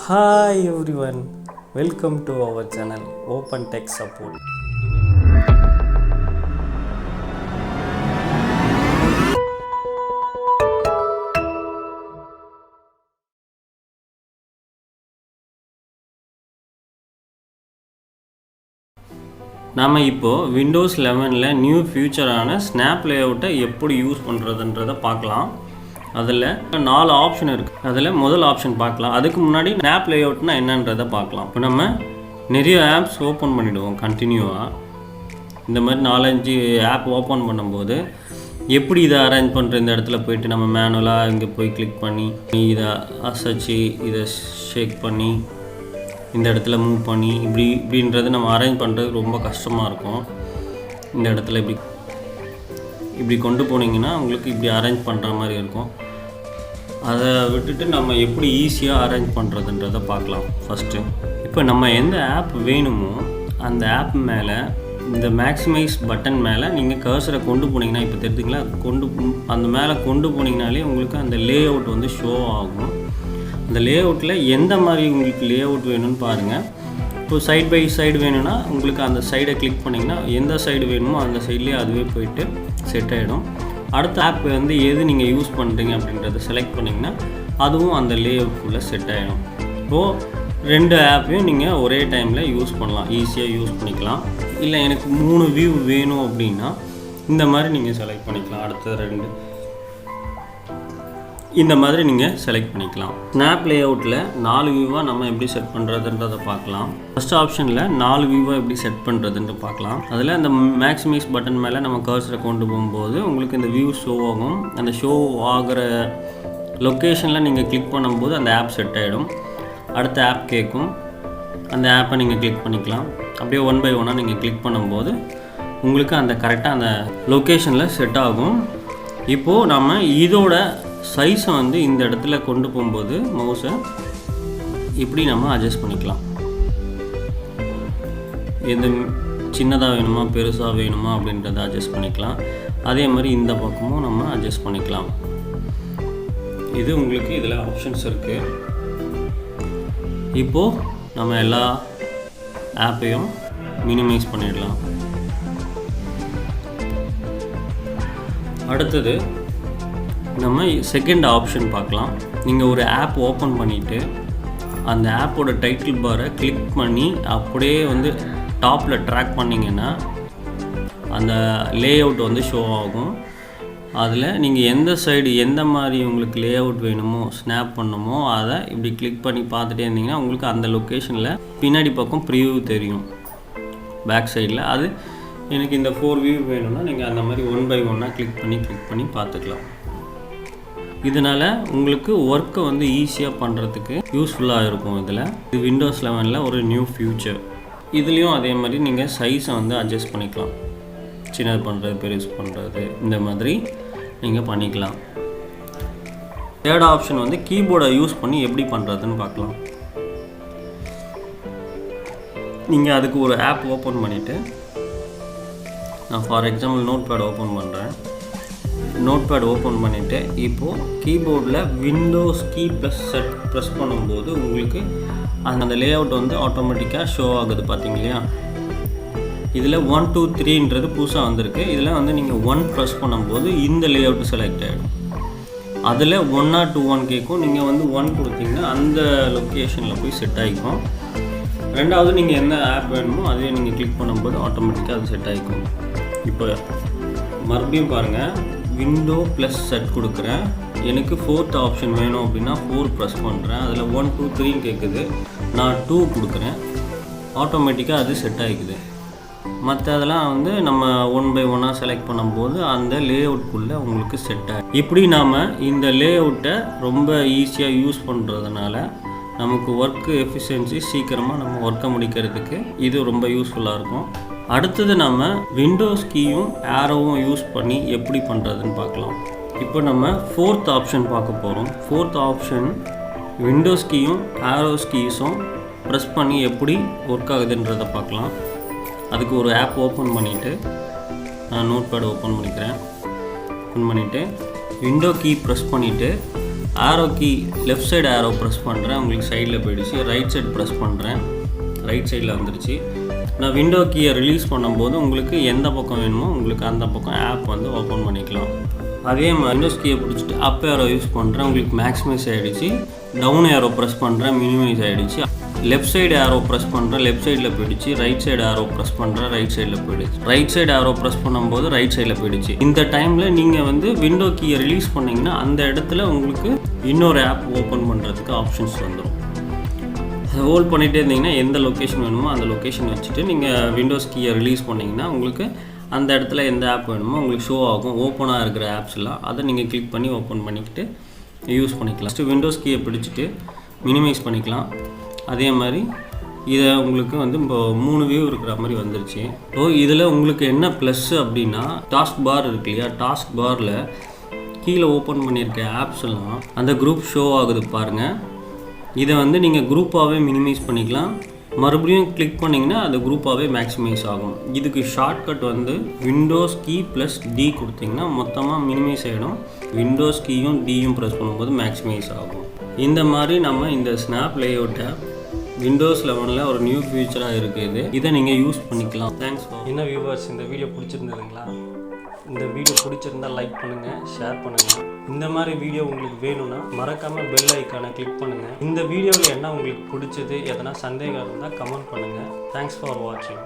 Hi everyone, welcome to our channel Open Tech Support. நாம் இப்போது Windows 11ல் new ஃபியூச்சரான snap லேஅவுட்டை எப்படி use பண்ணுறதுன்றதை பார்க்கலாம். அதில் 4 ஆப்ஷன் இருக்குது. அதில் முதல் ஆப்ஷன் பார்க்கலாம். அதுக்கு முன்னாடி ஸ்னாப் லேஅவுட்னா என்னன்றதை பார்க்கலாம். இப்போ நம்ம நிறைய ஆப்ஸ் ஓப்பன் பண்ணிவிடுவோம் கண்டினியூவாக. இந்த மாதிரி 4-5 ஆப் ஓப்பன் பண்ணும்போது எப்படி இதை அரேஞ்ச் பண்ணுற, இந்த இடத்துல போய்ட்டு நம்ம மேனுவலாக இங்கே போய் கிளிக் பண்ணி இதை அசைச்சி இதை ஷேக் பண்ணி இந்த இடத்துல மூவ் பண்ணி இப்படின்றது நம்ம அரேஞ்ச் பண்ணுறது ரொம்ப கஷ்டமாக இருக்கும். இந்த இடத்துல இப்படி கொண்டு போனீங்கன்னா உங்களுக்கு இப்படி அரேஞ்ச் பண்ணுற மாதிரி இருக்கும். அதை விட்டுட்டு நம்ம எப்படி ஈஸியாக அரேஞ்ச் பண்ணுறதுன்றதை பார்க்கலாம். ஃபஸ்ட்டு இப்போ நம்ம எந்த ஆப் வேணுமோ அந்த ஆப் மேலே இந்த மேக்ஸிமைஸ் பட்டன் மேலே நீங்கள் கர்சரை கொண்டு போனீங்கன்னா, இப்போ தெரிஞ்சுங்களா, அந்த மேலே கொண்டு போனீங்கனாலே உங்களுக்கு அந்த லே அவுட் வந்து ஷோ ஆகும். அந்த லே அவுட்டில் எந்த மாதிரி உங்களுக்கு லே அவுட் வேணும்னு பாருங்கள். இப்போ சைட் பை சைடு வேணும்னா உங்களுக்கு அந்த சைடை கிளிக் பண்ணிங்கன்னா எந்த சைடு வேணுமோ அந்த சைட்லேயே அதுவே போயிட்டு செட் ஆகிடும். அடுத்த ஆப் வந்து எது நீங்கள் யூஸ் பண்ணுறீங்க அப்படின்றத செலக்ட் பண்ணிங்கன்னா அதுவும் அந்த லே அவுட்குள்ளே செட் ஆகிடும். இப்போது 2 ஆப்பையும் நீங்கள் ஒரே டைமில் யூஸ் பண்ணலாம், ஈஸியாக யூஸ் பண்ணிக்கலாம். இல்லை எனக்கு 3 வியூ வேணும் அப்படின்னா இந்த மாதிரி நீங்கள் செலக்ட் பண்ணிக்கலாம். அடுத்த 2 இந்த மாதிரி நீங்கள் செலக்ட் பண்ணிக்கலாம். ஸ்னாப் லேஅவுட்டில் 4 வியூவாக நம்ம எப்படி செட் பண்ணுறதுன்றதை பார்க்கலாம். ஃபஸ்ட் ஆப்ஷனில் 4 வியூவாக எப்படி செட் பண்ணுறதுன்னு பார்க்கலாம். அதில் அந்த மேக்ஸிமைஸ் பட்டன் மேலே நம்ம கர்சரை கொண்டு போகும்போது உங்களுக்கு இந்த வியூ ஷோ ஆகும். அந்த ஷோ ஆகிற லொக்கேஷனில் நீங்கள் கிளிக் பண்ணும்போது அந்த ஆப் செட் ஆகிடும். அடுத்த ஆப் கேட்கும், அந்த ஆப்பை நீங்கள் கிளிக் பண்ணிக்கலாம். அப்படியே 1 by 1 நீங்கள் கிளிக் பண்ணும்போது உங்களுக்கு அந்த கரெக்டாக அந்த லொக்கேஷனில் செட் ஆகும். இப்போது நம்ம இதோட சைஸை வந்து இந்த இடத்துல கொண்டு போகும்போது மவுஸை இப்படி நம்ம அட்ஜஸ்ட் பண்ணிக்கலாம். எது சின்னதாக வேணுமா பெருசாக வேணுமா அப்படின்றத அட்ஜஸ்ட் பண்ணிக்கலாம். அதே மாதிரி இந்த பக்கமும் நம்ம அட்ஜஸ்ட் பண்ணிக்கலாம். இது உங்களுக்கு இதில் ஆப்ஷன்ஸ் இருக்குது. இப்போது நம்ம எல்லா ஆப்பையும் மினிமைஸ் பண்ணிடலாம். அடுத்தது நம்ம செகண்ட் ஆப்ஷன் பார்க்கலாம். நீங்கள் ஒரு ஆப் ஓப்பன் பண்ணிவிட்டு அந்த ஆப்போட டைட்டில் பாரை கிளிக் பண்ணி அப்படியே வந்து டாப்பில் ட்ராக் பண்ணிங்கன்னா அந்த லே அவுட் வந்து ஷோ ஆகும். அதில் நீங்கள் எந்த சைடு எந்த மாதிரி உங்களுக்கு லே அவுட் வேணுமோ ஸ்னாப் பண்ணணுமோ அதை இப்படி கிளிக் பண்ணி பார்த்துட்டே இருந்தீங்கன்னா உங்களுக்கு அந்த லொக்கேஷனில் பின்னாடி பக்கம் ப்ரிவ்யூ தெரியும் பேக் சைடில். அது எனக்கு இந்த 4 வியூ வேணும்னா நீங்கள் அந்த மாதிரி 1 by 1 கிளிக் பண்ணி பார்த்துக்கலாம். இதனால் உங்களுக்கு ஒர்க்கை வந்து ஈஸியாக பண்ணுறதுக்கு யூஸ்ஃபுல்லாக இருக்கும். இது விண்டோஸ் 11ல் ஒரு நியூ ஃபியூச்சர். இதுலேயும் அதே மாதிரி நீங்கள் சைஸை வந்து அட்ஜஸ்ட் பண்ணிக்கலாம். சின்னது பண்ணுறது பெருசு பண்ணுறது இந்த மாதிரி நீங்கள் பண்ணிக்கலாம். தேர்ட் ஆப்ஷன் வந்து கீபோர்டை யூஸ் பண்ணி எப்படி பண்ணுறதுன்னு பார்க்கலாம். நீங்கள் அதுக்கு ஒரு ஆப் ஓப்பன் பண்ணிவிட்டு, நான் for example notepad open பண்ணுறேன். நோட் பேட் ஓப்பன் பண்ணிவிட்டு இப்போது கீபோர்டில் விண்டோஸ் கீ +Z ப்ரெஸ் பண்ணும்போது உங்களுக்கு அந்த லே அவுட் வந்து ஆட்டோமேட்டிக்காக ஷோ ஆகுது. பார்த்தீங்க இல்லையா, இதில் 1 2 3ன்றது புதுசாக வந்திருக்கு. இதில் வந்து நீங்கள் 1 ப்ரெஸ் பண்ணும்போது இந்த லே அவுட் செலக்ட் ஆகிடும். அதில் 1 or 2 1 கேட்கும். நீங்கள் வந்து 1 கொடுத்தீங்கன்னா அந்த லொக்கேஷனில் போய் செட் ஆகிக்கும். ரெண்டாவது நீங்கள் எந்த ஆப் வேணுமோ அதே நீங்கள் கிளிக் பண்ணும்போது ஆட்டோமேட்டிக்காக அது செட் ஆகிக்கும். இப்போ மறுபடியும் பாருங்கள், விண்டோ +Z கொடுக்குறேன். எனக்கு 4th ஆப்ஷன் வேணும் அப்படின்னா 4 ப்ரெஸ் பண்ணுறேன். அதில் 1 2 3 கேட்குது. நான் 2 கொடுக்குறேன். ஆட்டோமேட்டிக்காக அது செட் ஆகிக்குது. மற்றதெல்லாம் வந்து நம்ம 1 by 1 செலக்ட் பண்ணும்போது அந்த லே அவுட்குள்ளே உங்களுக்கு செட் ஆகும். இப்படி நாம் இந்த லே அவுட்டை ரொம்ப ஈஸியாக யூஸ் பண்ணுறதுனால நமக்கு ஒர்க்கு எஃபிஷியன்சி சீக்கிரமாக நம்ம ஒர்க்கை முடிக்கிறதுக்கு இது ரொம்ப யூஸ்ஃபுல்லாக இருக்கும். அடுத்தது நம்ம விண்டோஸ் கீயும் ஆரோவும் யூஸ் பண்ணி எப்படி பண்ணுறதுன்னு பார்க்கலாம். இப்போ நம்ம 4th ஆப்ஷன் பார்க்க போகிறோம். 4th ஆப்ஷன் விண்டோஸ் கீயும் ஆரோஸ் கீஸும் ப்ரெஸ் பண்ணி எப்படி ஒர்க் ஆகுதுன்றதை பார்க்கலாம். அதுக்கு ஒரு ஆப் ஓப்பன் பண்ணிவிட்டு நான் நோட் பேட் ஓப்பன் பண்ணிக்கிறேன். ஓப்பன் பண்ணிவிட்டு விண்டோ கீ ப்ரெஸ் பண்ணிவிட்டு arrow key left side arrow press பண்ணுறேன், உங்களுக்கு சைடில் போயிடுச்சு. ரைட் சைடு ப்ரெஸ் பண்ணுறேன், ரைட் சைடில் வந்துருச்சு. நான் விண்டோ கீயை ரிலீஸ் பண்ணும்போது உங்களுக்கு எந்த பக்கம் வேணுமோ உங்களுக்கு அந்த பக்கம் ஆப் வந்து ஓப்பன் பண்ணிக்கலாம். அதே மாதிரி விண்டோஸ் கீயை பிடிச்சிட்டு அப் ஏரோ யூஸ் பண்ணுறேன், உங்களுக்கு மேக்ஸிமைஸ் ஆகிடுச்சு. டவுன் ஏரோ ப்ரெஸ் பண்ணுறேன், மினிமைஸ் ஆகிடுச்சு. லெஃப்ட் சைடு ஆரோ ப்ரெஸ் பண்ணுறேன், லெஃப்ட் சைடில் போயிடுச்சு. ரைட் சைடு ஆரோ ப்ரெஸ் பண்ணுறேன், ரைட் சைடில் போயிடுச்சு. ரைட் சைடு ஆரோ ப்ரெஸ் பண்ணும்போது ரைட் சைடில் போயிடுச்சு. இந்த டைமில் நீங்கள் வந்து விண்டோ கீயை ரிலீஸ் பண்ணிங்கன்னா அந்த இடத்துல உங்களுக்கு இன்னொரு ஆப் ஓப்பன் பண்ணுறதுக்கு ஆப்ஷன்ஸ் வந்துடும். ஹோல்ட் பண்ணிகிட்டே இருந்தீங்கன்னா எந்த லொக்கேஷன் வேணுமோ அந்த லொக்கேஷன் வச்சுட்டு நீங்கள் விண்டோஸ் கீயை ரிலீஸ் பண்ணிங்கன்னா உங்களுக்கு அந்த இடத்துல எந்த ஆப் வேணுமோ உங்களுக்கு ஷோ ஆகும். ஓப்பனாக இருக்கிற ஆப்ஸ்லாம் அதை நீங்கள் கிளிக் பண்ணி ஓப்பன் பண்ணிக்கிட்டு யூஸ் பண்ணிக்கலாம். ஃபஸ்ட்டு விண்டோஸ் கீயை பிடிச்சிட்டு மினிமைஸ் பண்ணிக்கலாம். அதே மாதிரி இதை உங்களுக்கு வந்து இப்போ 3 வியூ இருக்கிற மாதிரி வந்துருச்சு. ஸோ இதில் உங்களுக்கு என்ன ப்ளஸ்ஸு அப்படின்னா டாஸ்க் பார் இருக்கு இல்லையா, டாஸ்க் பாரில் கீழே ஓப்பன் பண்ணியிருக்க ஆப்ஸ் எல்லாம் அந்த குரூப் ஷோ ஆகுது பாருங்கள். இதை வந்து நீங்கள் குரூப்பாகவே மினிமைஸ் பண்ணிக்கலாம். மறுபடியும் கிளிக் பண்ணிங்கன்னா அது குரூப்பாகவே மேக்ஸிமைஸ் ஆகும். இதுக்கு ஷார்ட்கட் வந்து விண்டோஸ் கீ ப்ளஸ் டி கொடுத்திங்கன்னா மொத்தமாக மினிமைஸ் ஆகிடும். விண்டோஸ் கீயும் டியும் ப்ரெஸ் பண்ணும்போது மேக்ஸிமைஸ் ஆகும். இந்த மாதிரி நம்ம இந்த ஸ்னாப் லேஅவுட்டை விண்டோஸ் 11 ஒரு நியூ ஃபியூச்சராக இருக்குது. இதை நீங்கள் யூஸ் பண்ணிக்கலாம். Thanks for. என்ன வியூவர்ஸ், இந்த வீடியோ பிடிச்சிருந்ததுங்களா? இந்த வீடியோ பிடிச்சிருந்தால் லைக் பண்ணுங்கள், ஷேர் பண்ணுங்கள். இந்த மாதிரி வீடியோ உங்களுக்கு வேணும்னா மறக்காமல் பெல் ஐக்கானை கிளிக் பண்ணுங்கள். இந்த வீடியோவில் என்ன உங்களுக்கு பிடிச்சது, எதனா சந்தேகம் இருந்தால் கமெண்ட் பண்ணுங்கள். தேங்க்ஸ் ஃபார் வாட்சிங்.